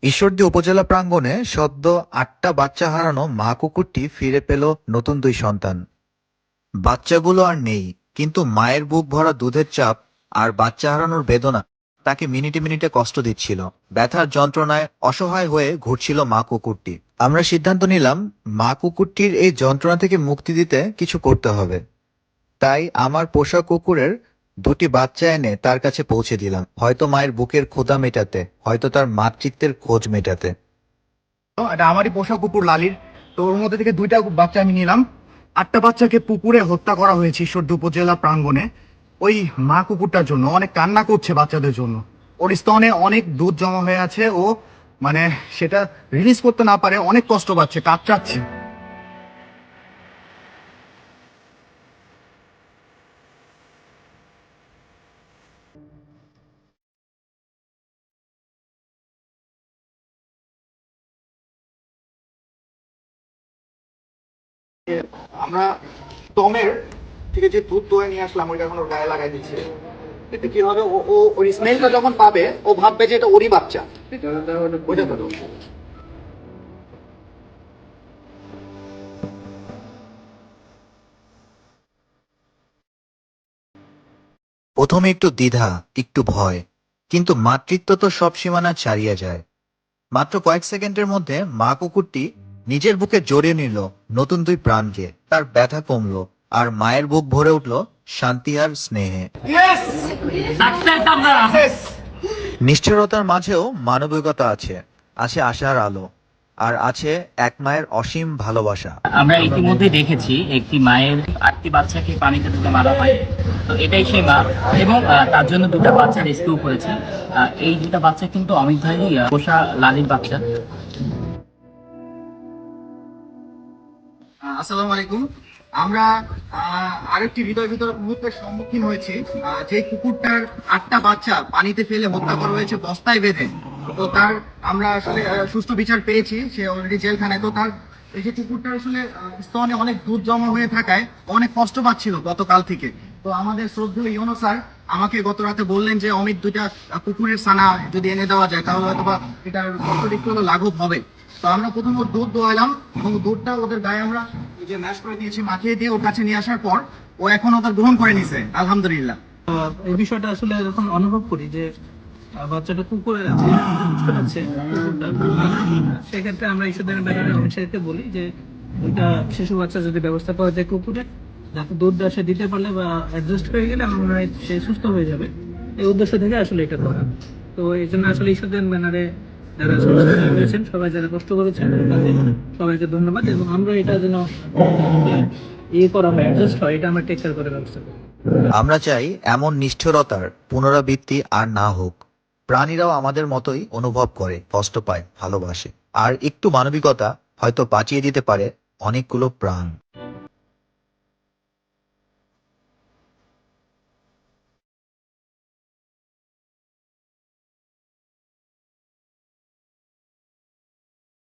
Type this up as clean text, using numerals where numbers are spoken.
ঈশ্বরদী উপজেলা প্রাঙ্গণে সদ্য ৮টা বাচ্চা হারানো মা কুকুরটি ফিরে পেল নতুন ২ সন্তান। বাচ্চাগুলো আর নেই, কিন্তু মায়ের বুক ভরা দুধের চাপ আর বাচ্চা হারানোর বেদনা তাকে মিনিটে মিনিটে কষ্ট দিচ্ছিল। ব্যথার যন্ত্রণায় অসহায় হয়ে ঘুরছিল মা কুকুরটি। আমরা সিদ্ধান্ত নিলাম মা কুকুরটির এই যন্ত্রণা থেকে মুক্তি দিতে কিছু করতে হবে। তাই আমার পোষা কুকুরের ২টি বাচ্চা এনে তার কাছে পৌঁছে দিলাম, হয়তো মায়ের বুকের ক্ষুধা মেটাতে, হয়তো তার মাতৃত্বের খোঁজ মেটাতে। এটা আমারই পোষা কুকুর লালির। তো ওর মধ্যে থেকে 2টা বাচ্চা আমি নিলাম। 8টা বাচ্চাকে পুকুরে হত্যা করা হয়েছে ঈশ্বরদী উপজেলা প্রাঙ্গণে। ওই মা কুকুরটার জন্য অনেক কান্না করছে বাচ্চাদের জন্য। ওর স্তনে অনেক দুধ জমা হয়ে আছে, ও মানে সেটা রিলিজ করতে না পারে, অনেক কষ্ট পাচ্ছে, কাতরাচ্ছে। আমরা টমের থেকে যে দুধ দোয়ে নিয়ে আসলাম, ওইটা এখন ওর গায়ে লাগাই দিচ্ছে। এতে কি হবে, ও ও ওই স্মেলটা যখন পাবে ও ভাববে যে এটা ওরই বাচ্চা। ওইটা তো প্রথমে একটু দ্বিধা, একটু ভয়, কিন্তু মাতৃত্ব তো সব সীমানা ছাড়িয়ে যায়। মাত্র কয়েক সেকেন্ডের মধ্যে মা কুকুরটি নিজের বুকে জড়িয়ে নিল নতুন 2 প্রাণকে। তার ব্যথা কমলো, আর মায়ের বুক ভরে উঠল শান্তি আর স্নেহে। নিষ্ঠুরতার মাঝেও মানবিকতা আছে, আছে আশার আলো, আর আছে এক মায়ের অসীম ভালোবাসা। আমরা ইতিমধ্যে দেখেছি একটি মায়ের 8টি বাচ্চাকে পানিতে ডুবে মারা হয়। তো এটাই সেই মা, এবং তার জন্য 2টা বাচ্চা রেস্কিউ করেছে। এই 2টা বাচ্চা কিন্তু অমিত ভাই পোষা লালির বাচ্চা। আসসালামু আলাইকুম। আমরা আরেকটি হৃদয় বিতরক মুহূর্তের সম্মুখীন হয়েছি। যে কুকুরটার 8টা বাচ্চা পানিতে ফেলে হত্যা করা হয়েছে বস্তায় বেঁধে, তো তার আমরা আসলে সুষ্ঠু বিচার পেয়েছি। সে অলরেডি জেলখানায়। তো তার এই যে কুকুরটা আসলে স্তনে অনেক দুধ জমা হয়ে থাকায় অনেক কষ্ট পাচ্ছিল গতকাল থেকে। তো আমাদের শ্রদ্ধেয় ইউনো স্যার আমাকে গত রাতে বললেন যে অমিত 2টা কুকুরের ছানা যদি এনে দেওয়া যায় তাহলে হয়তো বা এটার কষ্ট একটু হলেও লাঘব হবে। তো আমরা প্রথম ওর দুধ দোয়ালাম, এবং দুধটা ওদের গায়ে আমরা এই যে ম্যাশ করে দিয়েছি, মাখিয়ে দিয়ে ওর কাছে নিয়ে আসার পর ও এখন ওদের গ্রহণ করে নিছে, আলহামদুলিল্লাহ। এই বিষয়টা আসলে যখন অনুভব করি যে বাচ্চাটা কুকুরে আছে, বুঝতে পারছে কুকুরটা, সেক্ষেত্রে আমরা ইস্যুদের ব্যাপারে অফিসারকে বলি যে ওইটা শিশু বাচ্চা যদি ব্যবস্থা করা যায় কুকুরে, যাতে দুধ সে দিতে পারলে বা অ্যাডজাস্ট হয়ে গেলে আমার মনে হয় সে সুস্থ হয়ে যাবে। এই উদ্দেশ্য থেকে আসলে এটা করা। তো এই জন্য আসলে ইস্যুদের ব্যানারে যারা সহযোগিতা করেছেন, সবাই যারা কষ্ট করেছেন, তাদের সবাইকে ধন্যবাদ। এবং আমরা এটা যেন করা হয়, অ্যাডজাস্ট হয়, এটা আমরা টেক কেয়ার করে ব্যবস্থা করি। আমরা চাই এমন নিষ্ঠুরতার পুনরাবৃত্তি আর না হোক। প্রাণীরাও আমাদের মতোই অনুভব করে, কষ্ট পায়, ভালোবাসে, আর একটু মানবিকতা হয়তো বাঁচিয়ে দিতে পারে অনেকগুলো প্রাণ।